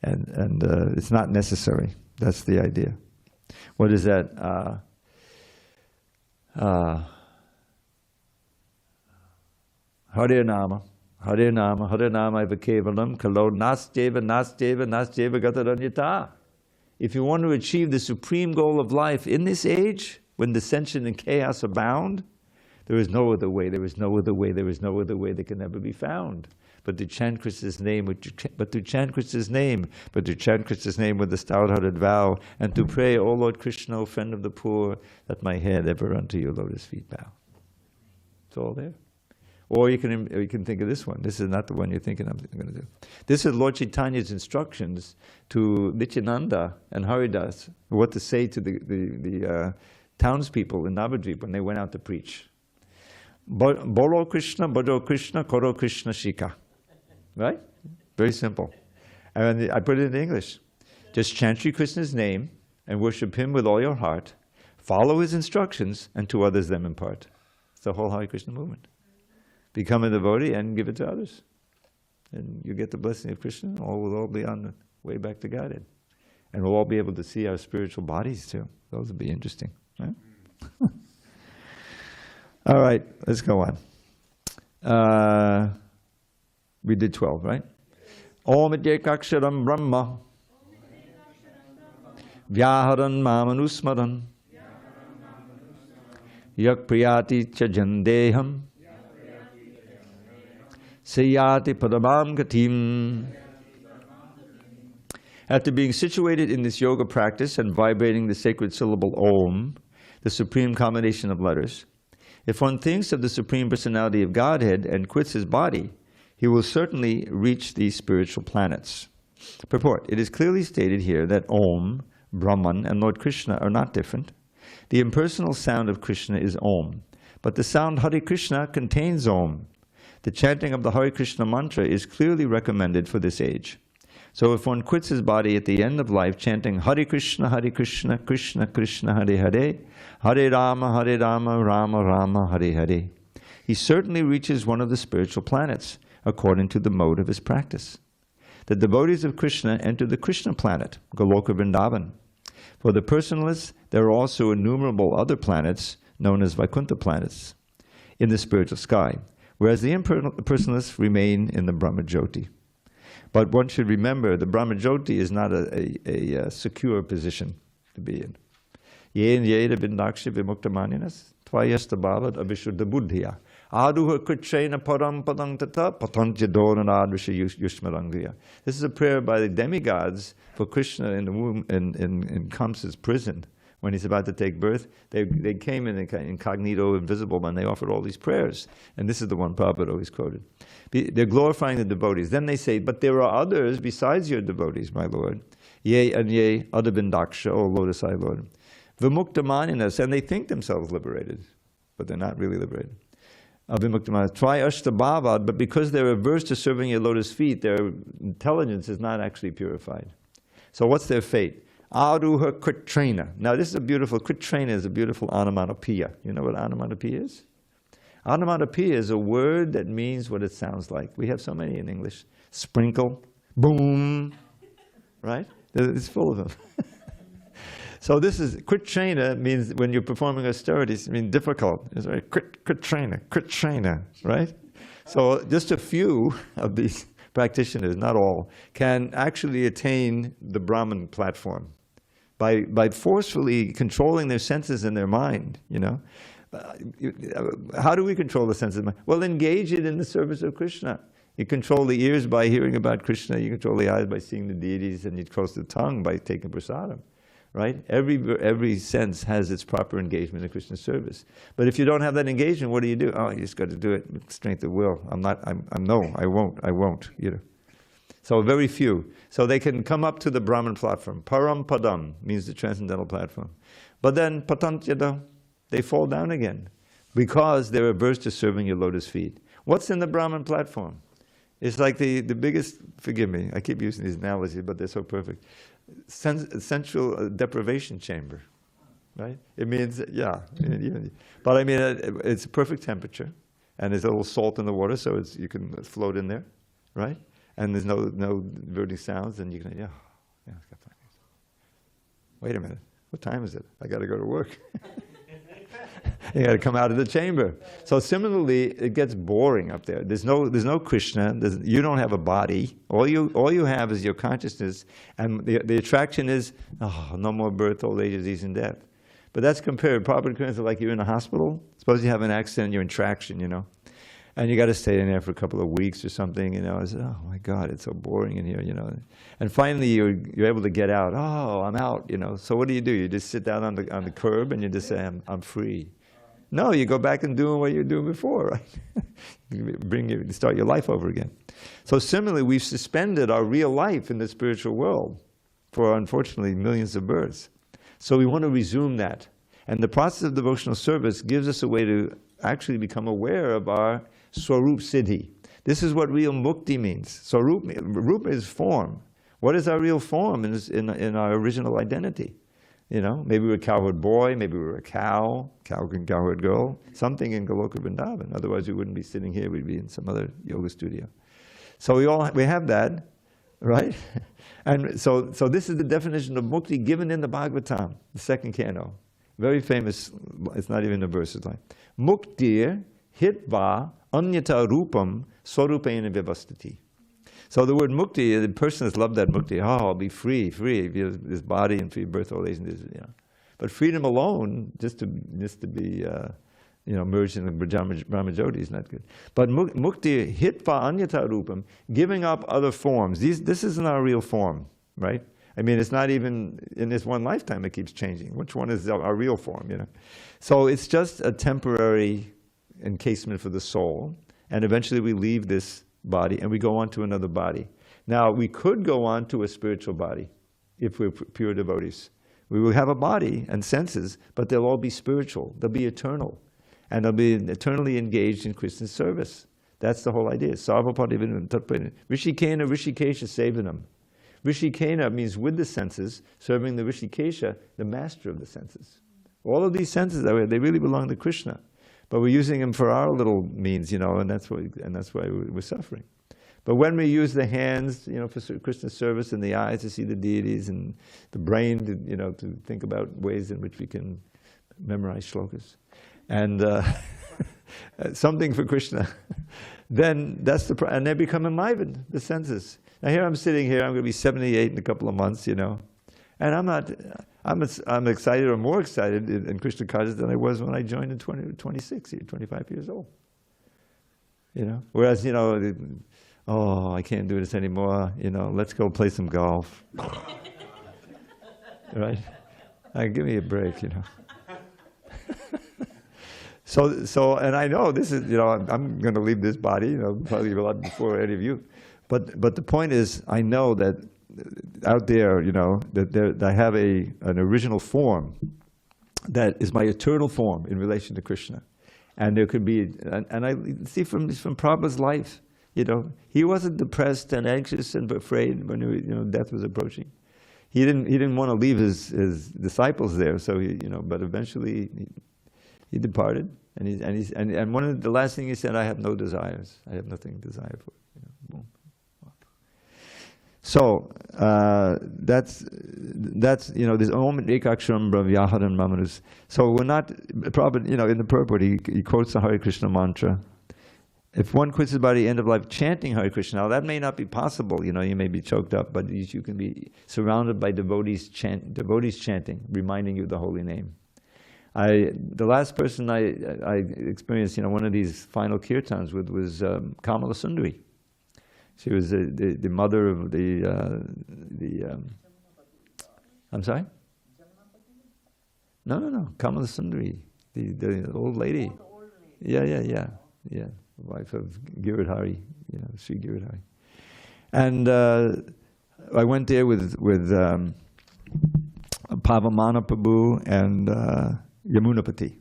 and it's not necessary. That's the idea. What is that? Hare Rāma, Hare Rāma, Hare Rāma eva kevalam, kalo nasdeva, nasdeva, nasdeva gataranyata. If you want to achieve the supreme goal of life in this age, when dissension and chaos abound, there is no other way, there is no other way, there is no other way that can ever be found. But to chant Krishna's name, but to chant Krishna's name with the stout-hearted vow, and to pray, O Lord Krishna, O friend of the poor, let my head ever unto your lotus feet bow. It's all there. Or you can think of this one. This is not the one you're thinking I'm going to do. This is Lord Chaitanya's instructions to Nityananda and Haridas, what to say to the townspeople in Navadvip when they went out to preach. Bolo Krishna, Bado Krishna, Koro Krishna Shika. Right? Very simple. And I put it in English. Just chant Sri Krishna's name and worship him with all your heart. Follow his instructions, and to others them impart. It's the whole Hare Krishna movement. Become a devotee and give it to others. And you get the blessing of Krishna, and all will all be on the way back to Godhead. And we'll all be able to see our spiritual bodies too. Those will be interesting. Right? All right, let's go on. We did 12, right? Om Idekaksharam Brahma Vyaharan Mamanusmaran Yak Priyati Chajandeham Sayati Padamam Gatim. After being situated in this yoga practice and vibrating the sacred syllable Om, the supreme combination of letters, if one thinks of the Supreme Personality of Godhead and quits his body, he will certainly reach these spiritual planets. Purport. It is clearly stated here that Om, Brahman, and Lord Kṛṣṇa are not different. The impersonal sound of Krishna is Om, but the sound Hare Kṛṣṇa contains Om. The chanting of the Hare Kṛṣṇa mantra is clearly recommended for this age. So if one quits his body at the end of life chanting Hare Kṛṣṇa, Hare Kṛṣṇa, Kṛṣṇa Kṛṣṇa, Hare Hare, Hare Rāma, Hare Rāma, Rāma Rāma, Hare Hare, he certainly reaches one of the spiritual planets, according to the mode of his practice. The devotees of Krishna enter the Krishna planet, Goloka Vrindavan. For the personalists, there are also innumerable other planets, known as Vaikuntha planets, in the spiritual sky, whereas the impersonalists remain in the Brahmajyoti. But one should remember, the Brahmajyoti is not a secure position to be in. Yen yeda bindaksha vimuktamaninas, tvayastabhavad avishuddha buddhiya. Aduha Kṛṣṇa param padam tata patantya donanadvisha yushmarangriya. This is a prayer by the demigods for Krishna in the womb, in Kamsa's prison. When he's about to take birth, they came in incognito, invisible, and they offered all these prayers. And this is the one Prabhupada always quoted. They're glorifying the devotees. Then they say, but there are others besides your devotees, my Lord. Ye and ye, Adavindaksha, O Lotus-eye Lord. Vimuktamaninas, and they think themselves liberated, but they're not really liberated. Vimuktamaninas, try ashtabhavad, but because they're averse to serving your lotus feet, their intelligence is not actually purified. So what's their fate? Aruha Kṛṣṇa. Now this is a beautiful, Kṛṣṇa is a beautiful onomatopoeia. You know what onomatopoeia is? Onomatopoeia is a word that means what it sounds like. We have so many in English. Sprinkle, boom, right? It's full of them. So this is, Kṛṣṇa means when you're performing austerities, it means difficult. It's right, Kṛṣṇa, right? So just a few of these practitioners, not all, can actually attain the Brahman platform by forcefully controlling their senses and their mind, you know. How do we control the senses of mind? Well, engage it in the service of Krishna. You control the ears by hearing about Krishna, you control the eyes by seeing the deities, and you control the tongue by taking prasadam, right? Every sense has its proper engagement in Krishna's service. But if you don't have that engagement, what do? Oh, you just got to do it with strength of will. I won't, you know. So very few. So they can come up to the Brahman platform. Param padam means the transcendental platform. But then patantyada, they fall down again because they're averse to serving your lotus feet. What's in the Brahman platform? It's like the biggest, forgive me, I keep using these analogies, but they're so perfect. Central deprivation chamber, right? It means, yeah. But I mean, it's a perfect temperature, and there's a little salt in the water, so you can float in there, right? And there's no diverting sounds, and you can, yeah, it's got plenty. Wait a minute, what time is it? I got to go to work. You got to come out of the chamber. So similarly, it gets boring up there. There's no Krishna. You don't have a body. All you have is your consciousness, and the attraction is no more birth, old age, disease, and death. But that's compared. Proper occurrence, like you're in a hospital. Suppose you have an accident, you're in traction, you know, and you got to stay in there for a couple of weeks or something. You know, it's, oh my God, it's so boring in here, you know. And finally, you're able to get out. Oh, I'm out, you know. So what do? You just sit down on the curb and you just say, I'm free. No, you go back and do what you were doing before, right? Start your life over again. So similarly, we've suspended our real life in the spiritual world for, unfortunately, millions of births. So we want to resume that. And the process of devotional service gives us a way to actually become aware of our Swarup Siddhi. This is what real mukti means. Swarup is form. What is our real form in our original identity? You know, maybe we're a cowherd boy, maybe we're a cowherd girl, something in Goloka Vrindavan. Otherwise we wouldn't be sitting here, we'd be in some other yoga studio. So we have that, right? And so this is the definition of mukti given in the Bhagavatam, the second canto. Very famous, it's not even a verse, it's like, muktir hitva anyata rupam swarupena vivastati. So the word mukti, the person has loved that mukti. Oh, I'll be free, this body and free birth, old age, and this, you know. But freedom alone, just to be, merged in the Brahmajyoti is not good. But mukti hitva anyata rupam, giving up other forms. This isn't our real form, right? I mean, it's not even in this one lifetime. It keeps changing. Which one is our real form? You know. So it's just a temporary encasement for the soul, and eventually we leave this body and we go on to another body. Now we could go on to a spiritual body if we're pure devotees. We will have a body and senses, but they'll all be spiritual. They'll be eternal, and they'll be eternally engaged in Krishna's service. That's the whole idea. Sarvapadivinam tatpana. Rishikena Rishikesha Sevanam. Rishikena means with the senses, serving the Rishikesha, the master of the senses. All of these senses, they really belong to Krishna. But we're using them for our little means, and that's why we're suffering. But when we use the hands, for Krishna's service, and the eyes to see the deities, and the brain to think about ways in which we can memorize shlokas, and something for Krishna, then that's and they become enlivened, the senses. Now here I'm sitting here, I'm going to be 78 in a couple of months, and I'm excited, or more excited in Krishna consciousness than I was when I joined in 26, 25 years old. Whereas, oh, I can't do this anymore, let's go play some golf. Right? Give me a break, So, and I know this is, I'm going to leave this body, probably a lot before any of you. But the point is, I know that out there, that I have an original form that is my eternal form in relation to Krishna. And there could be, and I see from Prabhupada's life, he wasn't depressed and anxious and afraid when death was approaching. He didn't want to leave his disciples there. So but eventually he departed, and one of the last thing he said, I have no desires. I have nothing to desire for. Boom. So that's this Om Ekaksharam Brahmyaharan Mamanus. So we're not probably in the purport he quotes the Hare Krishna mantra. If one quits his body end of life chanting Hare Krishna, now that may not be possible. You may be choked up, but you can be surrounded by devotees chanting, reminding you of the holy name. The last person I experienced, one of these final kirtans with was Kamala Sundari. She was the mother of I'm sorry? No. Kamala Sundari, the old lady. Yeah. Wife of Giridhari, Sri Giridhari. And I went there with Pavamana Prabhu and Yamunapati.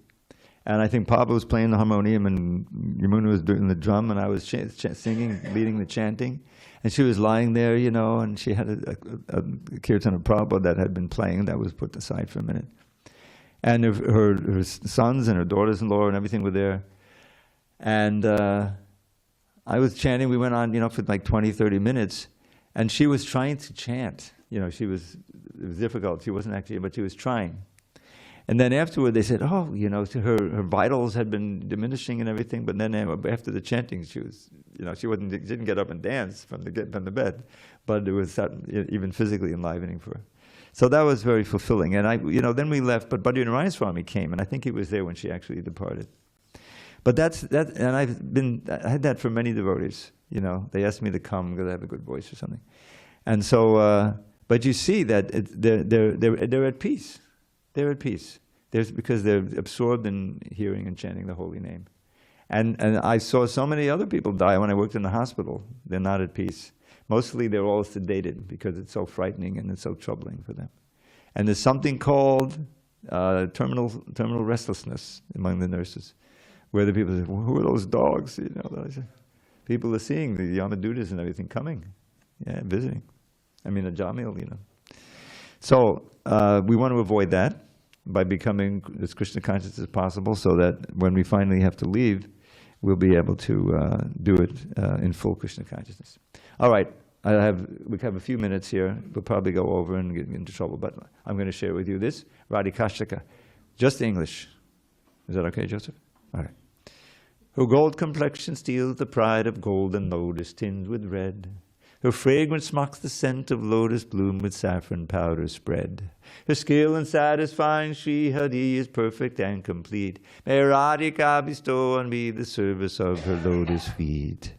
And I think Pablo was playing the harmonium and Yamuna was doing the drum, and I was singing, leading the chanting. And she was lying there, and she had a kirtan of Prabhupada that had been playing, that was put aside for a minute. And her sons and her daughters-in-law and everything were there. And I was chanting, we went on, for like 20, 30 minutes, and she was trying to chant. It was difficult, she wasn't actually, but she was trying. And then afterward they said, oh, her vitals had been diminishing and everything, but then after the chanting she was, she didn't get up and dance from the bed, but it was even physically enlivening for her. So that was very fulfilling. And then we left, but Bhadra Narayana Swami came, and I think he was there when she actually departed. But and I had that for many devotees. They asked me to come because I have a good voice or something. And so, but you see that they're at peace. They're at peace. Because they're absorbed in hearing and chanting the holy name. And I saw so many other people die when I worked in the hospital. They're not at peace. Mostly they're all sedated because it's so frightening and it's so troubling for them. And there's something called terminal restlessness among the nurses, where the people say, well, who are those dogs? People are seeing the Yamadutas and everything coming, visiting. I mean, a Jamil, So we want to avoid that by becoming as Krishna conscious as possible, so that when we finally have to leave, we'll be able to do it in full Krishna consciousness. All right, we have a few minutes here. We'll probably go over and get into trouble, but I'm going to share with you this Radhikashaka, just English. Is that okay, Joseph? All right. Her gold complexion steals the pride of golden lotus tinged with red. Her fragrance mocks the scent of lotus bloom with saffron powder spread. Her skill in satisfying Sri Hari is perfect and complete. May Radhika bestow on me the service of her lotus feet.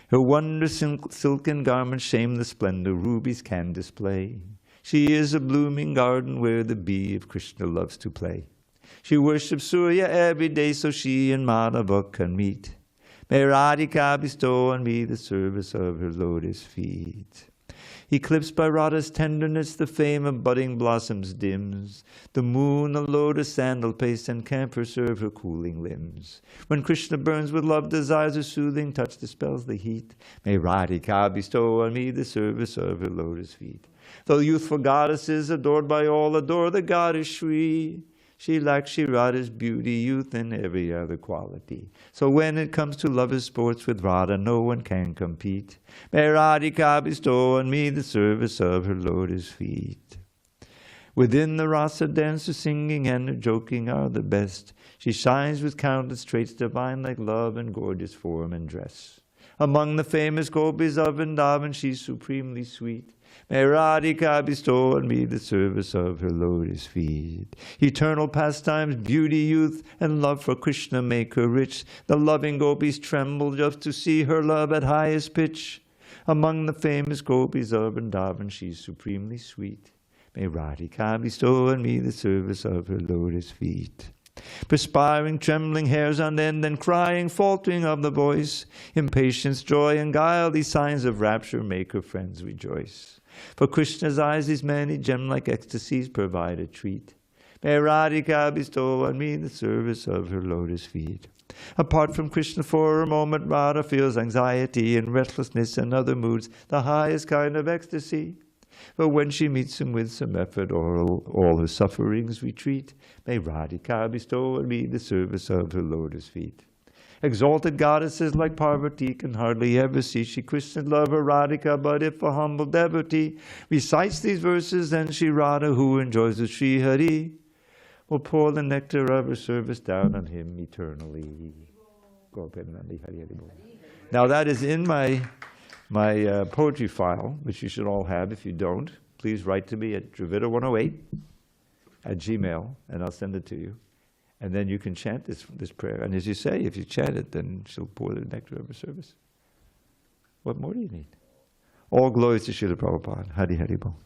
Her wondrous silken garments shame the splendor rubies can display. She is a blooming garden where the bee of Krishna loves to play. She worships Surya every day so she and Madhava can meet. May Radhika bestow on me the service of her lotus feet. Eclipsed by Radha's tenderness, the fame of budding blossoms dims. The moon, a lotus sandal paste, and camphor serve her cooling limbs. When Krishna burns with love, desires her soothing touch dispels the heat. May Radhika bestow on me the service of her lotus feet. Though youthful goddesses adored by all adore the goddess Shri, She lacks Shri Radha's beauty, youth, and every other quality. So when it comes to lovers' sports with Radha, no one can compete. May Radhika bestow on me the service of her lotus feet. Within the rasa dance, the singing and the joking are the best. She shines with countless traits divine like love and gorgeous form and dress. Among the famous gopis of Vrindavan, she's supremely sweet. May Radhika bestow on me the service of her lotus feet. Eternal pastimes, beauty, youth, and love for Krishna make her rich. The loving gopis tremble just to see her love at highest pitch. Among the famous gopis of Vrindavan, she's supremely sweet. May Radhika bestow on me the service of her lotus feet. Perspiring, trembling, hairs on end, and crying, faltering of the voice, impatience, joy, and guile, these signs of rapture make her friends rejoice. For Krishna's eyes, these many gem-like ecstasies provide a treat. May Radhika bestow on me the service of her lotus feet. Apart from Krishna for a moment, Radha feels anxiety and restlessness and other moods, the highest kind of ecstasy. But when she meets him with some effort, all her sufferings retreat. May Radhika bestow on me the service of her lotus feet. Exalted goddesses like Parvati can hardly ever see Shri Krishna's lover Radhika, but if a humble devotee recites these verses, then Shri Radha, who enjoys the Shri Hari, will pour the nectar of her service down on him eternally. Now that is in my poetry file, which you should all have. If you don't, please write to me at dravida108@gmail, and I'll send it to you. And then you can chant this prayer. And as you say, if you chant it, then she'll pour the nectar of her service. What more do you need? All glories to Srila Prabhupada. Hare Hare Bol.